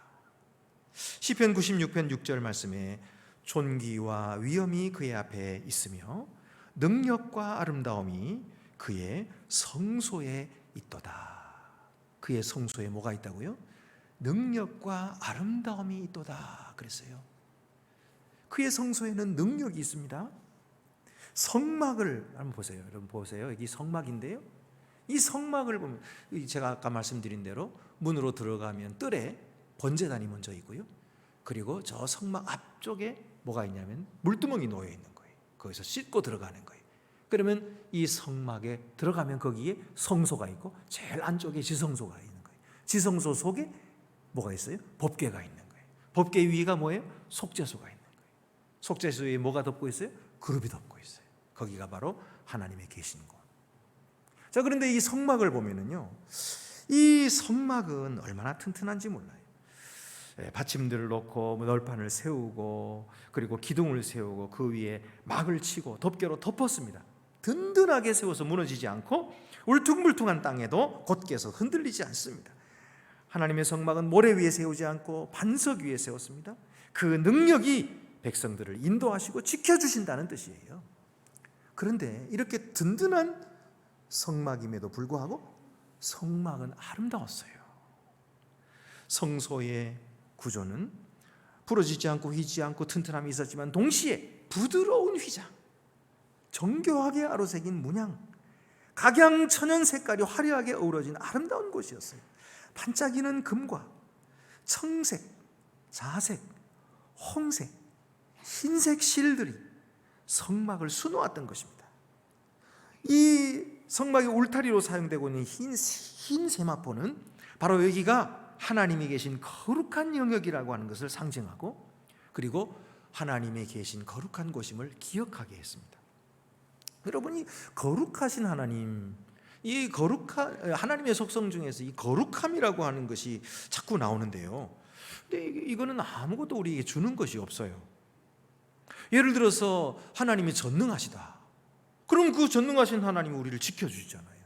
시편 96편 6절 말씀에 존귀와 위엄이 그의 앞에 있으며 능력과 아름다움이 그의 성소에 있도다. 그의 성소에 뭐가 있다고요? 능력과 아름다움이 있도다 그랬어요. 그의 성소에는 능력이 있습니다. 성막을 한번 보세요. 여러분 보세요. 여기 성막인데요, 이 성막을 보면 제가 아까 말씀드린 대로 문으로 들어가면 뜰에 번제단이 먼저 있고요, 그리고 저 성막 앞쪽에 뭐가 있냐면 물두멍이 놓여 있는 거예요. 거기서 씻고 들어가는 거예요. 그러면 이 성막에 들어가면 거기에 성소가 있고 제일 안쪽에 지성소가 있는 거예요. 지성소 속에 뭐가 있어요? 법궤가 있는 거예요. 법궤 위가 뭐예요? 속죄소가 있는 거예요. 속죄소 위에 뭐가 덮고 있어요? 그룹이 덮고 있어요. 거기가 바로 하나님의 계신 곳. 자, 그런데 이 성막을 보면은요, 이 성막은 얼마나 튼튼한지 몰라요. 받침들을 놓고 널판을 세우고 그리고 기둥을 세우고 그 위에 막을 치고 덮개로 덮었습니다. 든든하게 세워서 무너지지 않고 울퉁불퉁한 땅에도 곧게서 흔들리지 않습니다. 하나님의 성막은 모래 위에 세우지 않고 반석 위에 세웠습니다. 그 능력이 백성들을 인도하시고 지켜주신다는 뜻이에요. 그런데 이렇게 든든한 성막임에도 불구하고 성막은 아름다웠어요. 성소의 구조는 부러지지 않고 휘지 않고 튼튼함이 있었지만 동시에 부드러운 휘장, 정교하게 아로새긴 문양, 각양천연 색깔이 화려하게 어우러진 아름다운 곳이었어요. 반짝이는 금과 청색, 자색, 홍색, 흰색 실들이 성막을 수놓았던 것입니다. 이 성막의 울타리로 사용되고 있는 흰 세마포는 바로 여기가 하나님이 계신 거룩한 영역이라고 하는 것을 상징하고, 그리고 하나님이 계신 거룩한 곳임을 기억하게 했습니다. 여러분이 거룩하신 하나님, 이 거룩한 하나님의 속성 중에서 이 거룩함이라고 하는 것이 자꾸 나오는데요. 근데 이거는 아무것도 우리에게 주는 것이 없어요. 예를 들어서 하나님이 전능하시다. 그럼 그 전능하신 하나님이 우리를 지켜주시잖아요.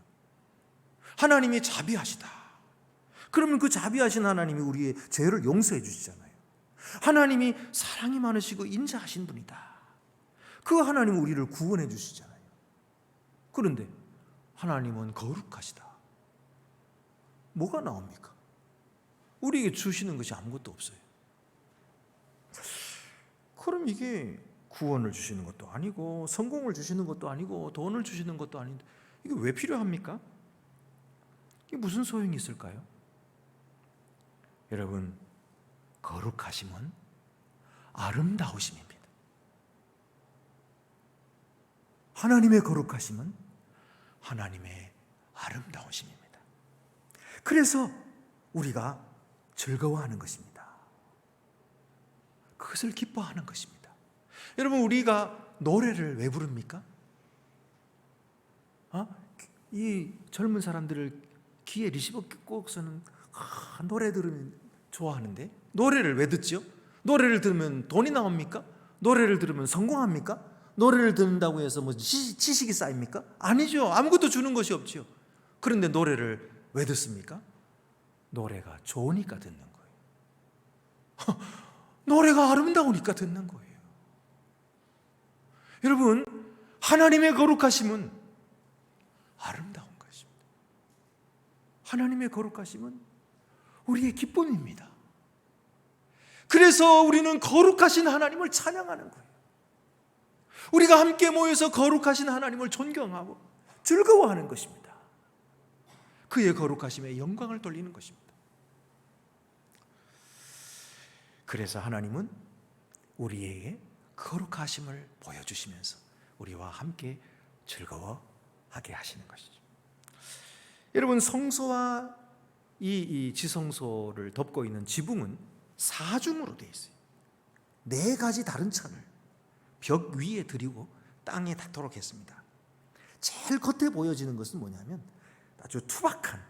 하나님이 자비하시다. 그러면 그 자비하신 하나님이 우리의 죄를 용서해 주시잖아요. 하나님이 사랑이 많으시고 인자하신 분이다. 그 하나님은 우리를 구원해 주시잖아요. 그런데 하나님은 거룩하시다. 뭐가 나옵니까? 우리에게 주시는 것이 아무것도 없어요. 그럼 이게 구원을 주시는 것도 아니고 성공을 주시는 것도 아니고 돈을 주시는 것도 아닌데 이게 왜 필요합니까? 이게 무슨 소용이 있을까요? 여러분, 거룩하심은 아름다우심입니다. 하나님의 거룩하심은 하나님의 아름다우심입니다. 그래서 우리가 즐거워하는 것입니다. 그것을 기뻐하는 것입니다. 여러분, 우리가 노래를 왜 부릅니까? 이 젊은 사람들을 귀에 리시버 꽂고서는 노래 들으면 좋아하는데, 노래를 왜 듣죠? 노래를 들으면 돈이 나옵니까? 노래를 들으면 성공합니까? 노래를 듣는다고 해서 뭐 지식이 쌓입니까? 아니죠. 아무것도 주는 것이 없죠. 그런데 노래를 왜 듣습니까? 노래가 좋으니까 듣는 거예요. 노래가 아름다우니까 듣는 거예요. 여러분, 하나님의 거룩하심은 아름다운 것입니다. 하나님의 거룩하심은 우리의 기쁨입니다. 그래서 우리는 거룩하신 하나님을 찬양하는 거예요. 우리가 함께 모여서 거룩하신 하나님을 존경하고 즐거워하는 것입니다. 그의 거룩하심에 영광을 돌리는 것입니다. 그래서 하나님은 우리에게 거룩하심을 보여주시면서 우리와 함께 즐거워하게 하시는 것이죠. 여러분, 성소와 이 지성소를 덮고 있는 지붕은 사중으로 되어 있어요. 4가지 다른 천을 벽 위에 드리고 땅에 닿도록 했습니다. 제일 겉에 보여지는 것은 뭐냐면 아주 투박한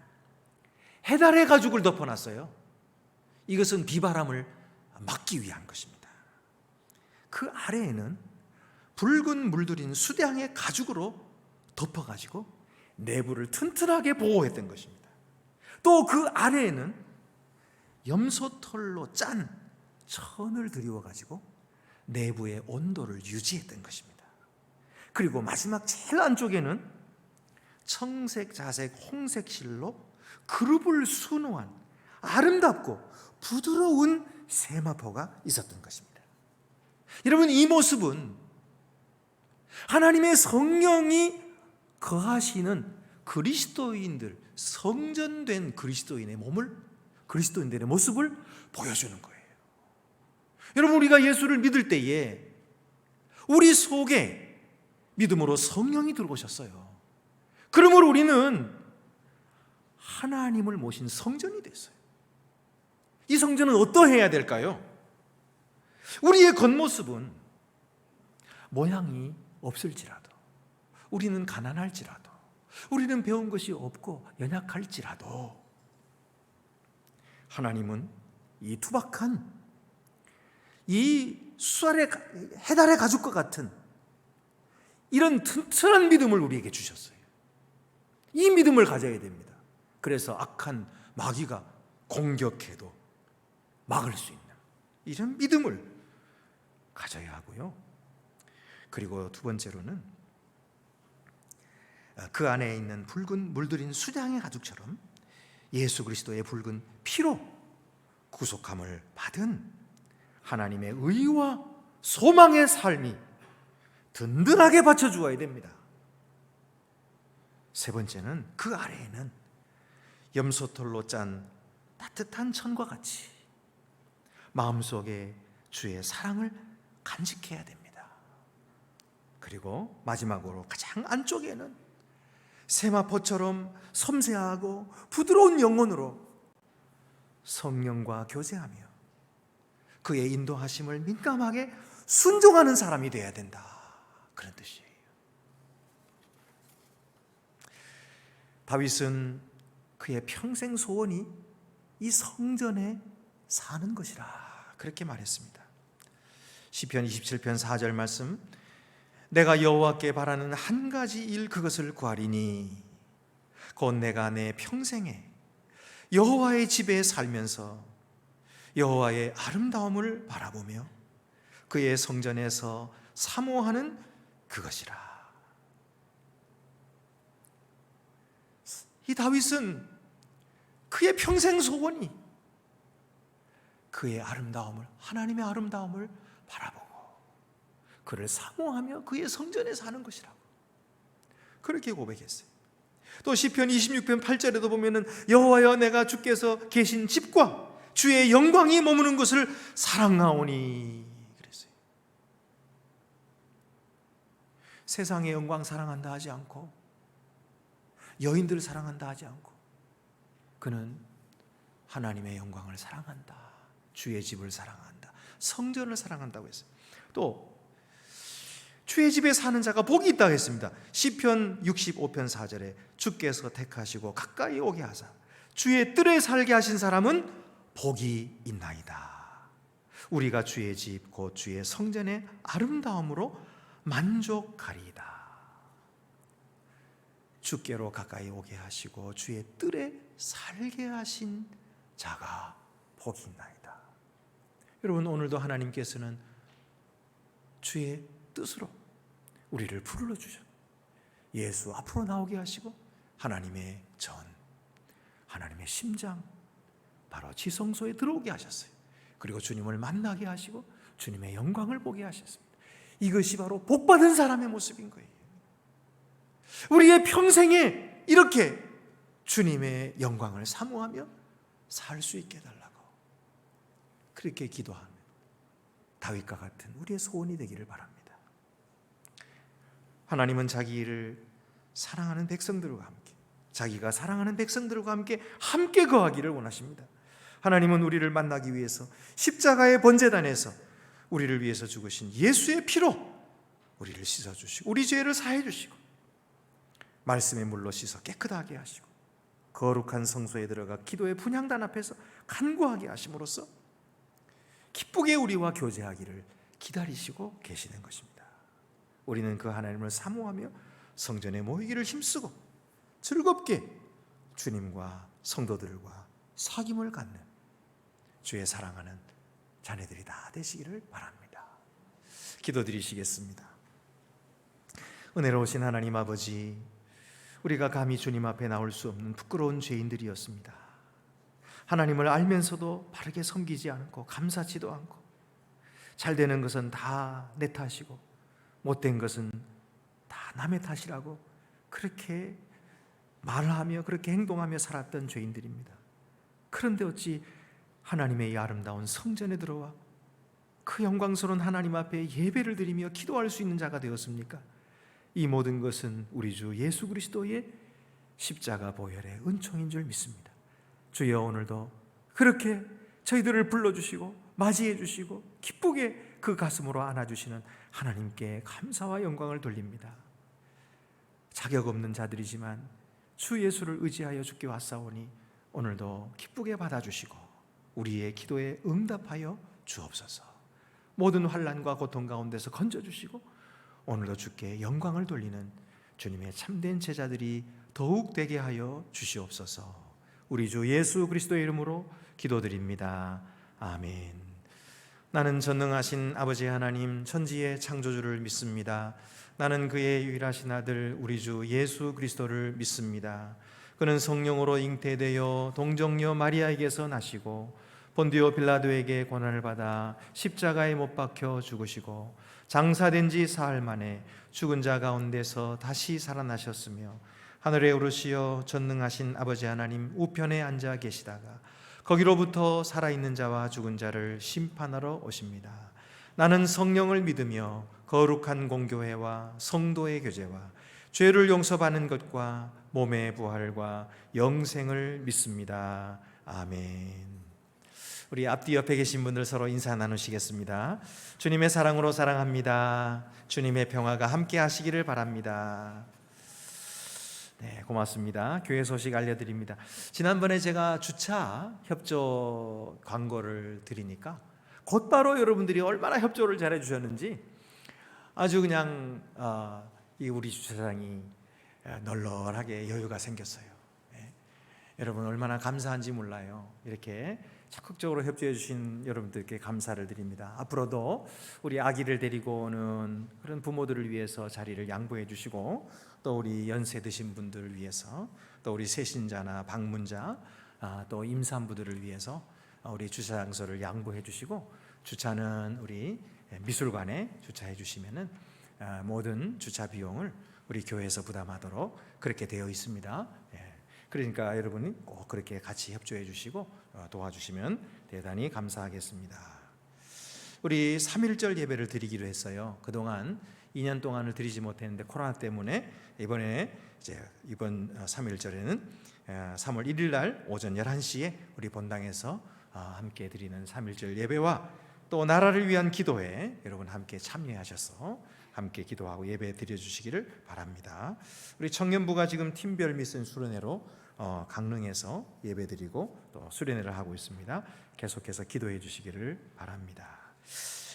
해달의 가죽을 덮어놨어요. 이것은 비바람을 막기 위한 것입니다. 그 아래에는 붉은 물들인 수량의 가죽으로 덮어가지고 내부를 튼튼하게 보호했던 것입니다. 또 그 아래에는 염소털로 짠 천을 드리워가지고 내부의 온도를 유지했던 것입니다. 그리고 마지막 제일 안쪽에는 청색, 자색, 홍색 실로 그룹을 수놓은 아름답고 부드러운 세마포가 있었던 것입니다. 여러분, 이 모습은 하나님의 성령이 거하시는 그리스도인들, 성전된 그리스도인의 몸을, 그리스도인들의 모습을 보여주는 거예요. 여러분, 우리가 예수를 믿을 때에 우리 속에 믿음으로 성령이 들어오셨어요. 그러므로 우리는 하나님을 모신 성전이 됐어요. 이 성전은 어떠해야 될까요? 우리의 겉모습은 모양이 없을지라도, 우리는 가난할지라도, 우리는 배운 것이 없고 연약할지라도 하나님은 이 투박한 이 수살의 해달의 가죽과 같은 이런 튼튼한 믿음을 우리에게 주셨어요. 이 믿음을 가져야 됩니다. 그래서 악한 마귀가 공격해도 막을 수 있는 이런 믿음을 가져야 하고요. 그리고 두 번째로는 그 안에 있는 붉은 물들인 수장의 가죽처럼 예수 그리스도의 붉은 피로 구속함을 받은 하나님의 의와 소망의 삶이 든든하게 받쳐주어야 됩니다. 세 번째는 그 아래에는 염소털로 짠 따뜻한 천과 같이 마음속에 주의 사랑을 간직해야 됩니다. 그리고 마지막으로 가장 안쪽에는 세마포처럼 섬세하고 부드러운 영혼으로 성령과 교제하며 그의 인도하심을 민감하게 순종하는 사람이 되어야 된다. 그런 뜻이에요. 다윗은 그의 평생 소원이 이 성전에 사는 것이라 그렇게 말했습니다. 시편 27편 4절 말씀, 내가 여호와께 바라는 한 가지 일 그것을 구하리니 곧 내가 내 평생에 여호와의 집에 살면서 여호와의 아름다움을 바라보며 그의 성전에서 사모하는 그것이라. 이 다윗은 그의 평생 소원이 그의 아름다움을, 하나님의 아름다움을 바라보고 그를 사모하며 그의 성전에 사는 것이라고 그렇게 고백했어요. 또 시편 26편 8절에도 보면은 여호와여 내가 주께서 계신 집과 주의 영광이 머무는 것을 사랑하오니 그랬어요. 세상의 영광 사랑한다 하지 않고 여인들을 사랑한다 하지 않고 그는 하나님의 영광을 사랑한다. 주의 집을 사랑한다. 성전을 사랑한다고 했어요. 또 주의 집에 사는 자가 복이 있다고 했습니다. 시편 65편 4절에 주께서 택하시고 가까이 오게 하사 주의 뜰에 살게 하신 사람은 복이 있나이다. 우리가 주의 집 곧 주의 성전의 아름다움으로 만족하리이다. 주께로 가까이 오게 하시고 주의 뜰에 살게 하신 자가 복이 있나이다. 여러분, 오늘도 하나님께서는 주의 뜻으로 우리를 불러주셔 예수 앞으로 나오게 하시고 하나님의 전, 하나님의 심장, 바로 지성소에 들어오게 하셨어요. 그리고 주님을 만나게 하시고 주님의 영광을 보게 하셨습니다. 이것이 바로 복받은 사람의 모습인 거예요. 우리의 평생에 이렇게 주님의 영광을 사모하며 살 수 있게 해달라고 그렇게 기도하는 다윗과 같은 우리의 소원이 되기를 바랍니다. 하나님은 자기를 사랑하는 백성들과 함께, 자기가 사랑하는 백성들과 함께 거하기를 원하십니다. 하나님은 우리를 만나기 위해서 십자가의 번제단에서 우리를 위해서 죽으신 예수의 피로 우리를 씻어주시고 우리 죄를 사해주시고 말씀의 물로 씻어 깨끗하게 하시고 거룩한 성소에 들어가 기도의 분향단 앞에서 간구하게 하심으로써 기쁘게 우리와 교제하기를 기다리시고 계시는 것입니다. 우리는 그 하나님을 사모하며 성전에 모이기를 힘쓰고 즐겁게 주님과 성도들과 사귐을 갖는 주의 사랑하는 자녀들이 다 되시기를 바랍니다. 기도드리시겠습니다. 은혜로우신 하나님 아버지, 우리가 감히 주님 앞에 나올 수 없는 부끄러운 죄인들이었습니다. 하나님을 알면서도 바르게 섬기지 않고 감사치도 않고 잘되는 것은 다 내 탓이고 못된 것은 다 남의 탓이라고 그렇게 말하며 그렇게 행동하며 살았던 죄인들입니다. 그런데 어찌 하나님의 이 아름다운 성전에 들어와 그 영광스러운 하나님 앞에 예배를 드리며 기도할 수 있는 자가 되었습니까? 이 모든 것은 우리 주 예수 그리스도의 십자가 보혈의 은총인 줄 믿습니다. 주여, 오늘도 그렇게 저희들을 불러주시고 맞이해 주시고 기쁘게 그 가슴으로 안아주시는 하나님께 감사와 영광을 돌립니다. 자격 없는 자들이지만 주 예수를 의지하여 주께 왔사오니 오늘도 기쁘게 받아주시고 우리의 기도에 응답하여 주옵소서. 모든 환난과 고통 가운데서 건져주시고 오늘도 주께 영광을 돌리는 주님의 참된 제자들이 더욱 되게 하여 주시옵소서. 우리 주 예수 그리스도의 이름으로 기도드립니다. 아멘. 나는 전능하신 아버지 하나님 천지의 창조주를 믿습니다. 나는 그의 유일하신 아들 우리 주 예수 그리스도를 믿습니다. 그는 성령으로 잉태되어 동정녀 마리아에게서 나시고 본디오 빌라도에게 고난을 받아 십자가에 못 박혀 죽으시고 장사된 지 사흘 만에 죽은 자 가운데서 다시 살아나셨으며 하늘에 오르시어 전능하신 아버지 하나님 우편에 앉아 계시다가 거기로부터 살아있는 자와 죽은 자를 심판하러 오십니다. 나는 성령을 믿으며 거룩한 공교회와 성도의 교제와 죄를 용서받는 것과 몸의 부활과 영생을 믿습니다. 아멘. 우리 앞뒤 옆에 계신 분들 서로 인사 나누시겠습니다. 주님의 사랑으로 사랑합니다. 주님의 평화가 함께 하시기를 바랍니다. 네, 고맙습니다. 교회 소식 알려드립니다. 지난번에 제가 주차 협조 광고를 드리니까 곧바로 여러분들이 얼마나 협조를 잘해 주셨는지 아주 그냥 우리 주차장이 널널하게 여유가 생겼어요. 네. 여러분 얼마나 감사한지 몰라요. 이렇게 적극적으로 협조해 주신 여러분들께 감사를 드립니다. 앞으로도 우리 아기를 데리고 오는 그런 부모들을 위해서 자리를 양보해 주시고 또 우리 연세 드신 분들을 위해서 또 우리 세신자나 방문자 또 임산부들을 위해서 우리 주차 장소를 양보해 주시고 주차는 우리 미술관에 주차해 주시면은 모든 주차 비용을 우리 교회에서 부담하도록 그렇게 되어 있습니다. 그러니까 여러분이 꼭 그렇게 같이 협조해 주시고 도와주시면 대단히 감사하겠습니다. 우리 3.1절 예배를 드리기로 했어요. 그동안 2년 동안을 드리지 못했는데 코로나 때문에 이번에 이번 3.1절에는 3월 1일 날 오전 11시에 우리 본당에서 함께 드리는 3.1절 예배와 또 나라를 위한 기도에 여러분 함께 참여하셔서 함께 기도하고 예배 드려주시기를 바랍니다. 우리 청년부가 지금 팀별 미션 수련회로 강릉에서 예배드리고 또 수련회를 하고 있습니다. 계속해서 기도해 주시기를 바랍니다.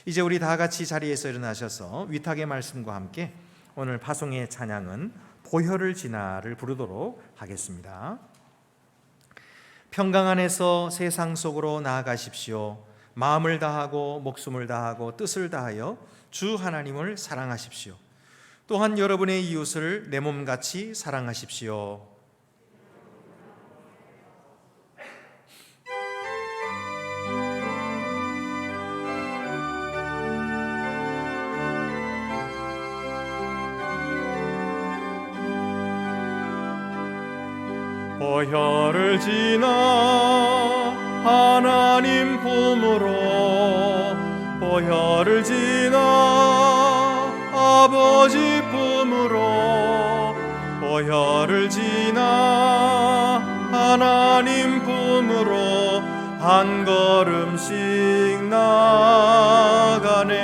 이제 우리 다 같이 자리에서 일어나셔서 위탁의 말씀과 함께 오늘 파송의 찬양은 보혈을 지나를 부르도록 하겠습니다. 평강 안에서 세상 속으로 나아가십시오. 마음을 다하고 목숨을 다하고 뜻을 다하여 주 하나님을 사랑하십시오. 또한 여러분의 이웃을 내 몸같이 사랑하십시오. 보혈을 지나 하나님 품으로 보혈을 지나 아버지 품으로 보혈을 지나 하나님 품으로 한 걸음씩 나가네.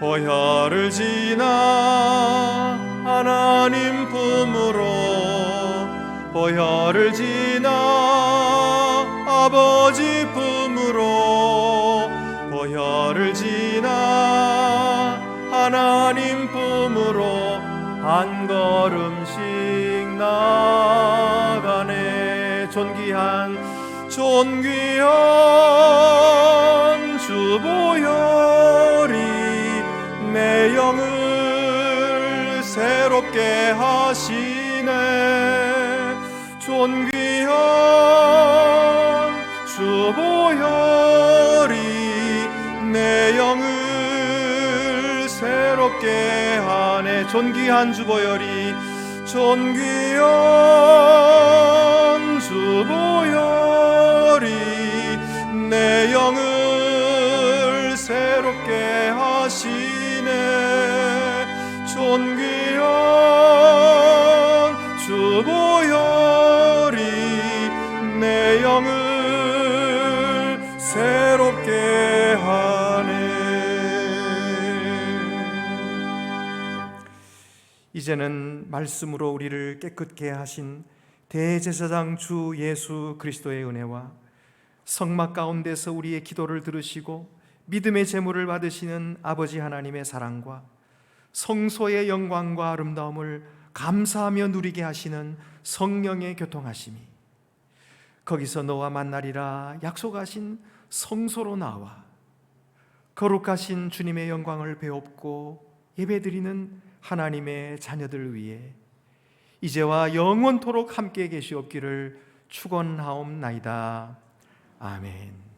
보혈을 지나 하나님 품으로 보혈을 지나 아버지 품으로 보혈을 지나 하나님 품으로 한 걸음씩 나가네. 존귀한 주 보혈이 내 영을 새롭게 하시네. 존귀한 주 보혈이 내 영을 새롭게 하네. 존귀한 주 보혈이 존귀한 주 보혈이 내 영을 새롭게 하시네. 존귀한 주 보혈이 내 영을 새롭게 하네. 이제는 말씀으로 우리를 깨끗게 하신 대제사장 주 예수 그리스도의 은혜와 성막 가운데서 우리의 기도를 들으시고 믿음의 제물을 받으시는 아버지 하나님의 사랑과 성소의 영광과 아름다움을 감사하며 누리게 하시는 성령의 교통하심이, 거기서 너와 만나리라 약속하신 성소로 나와 거룩하신 주님의 영광을 배웁고 예배드리는 하나님의 자녀들 위해 이제와 영원토록 함께 계시옵기를 축원하옵나이다. 아멘.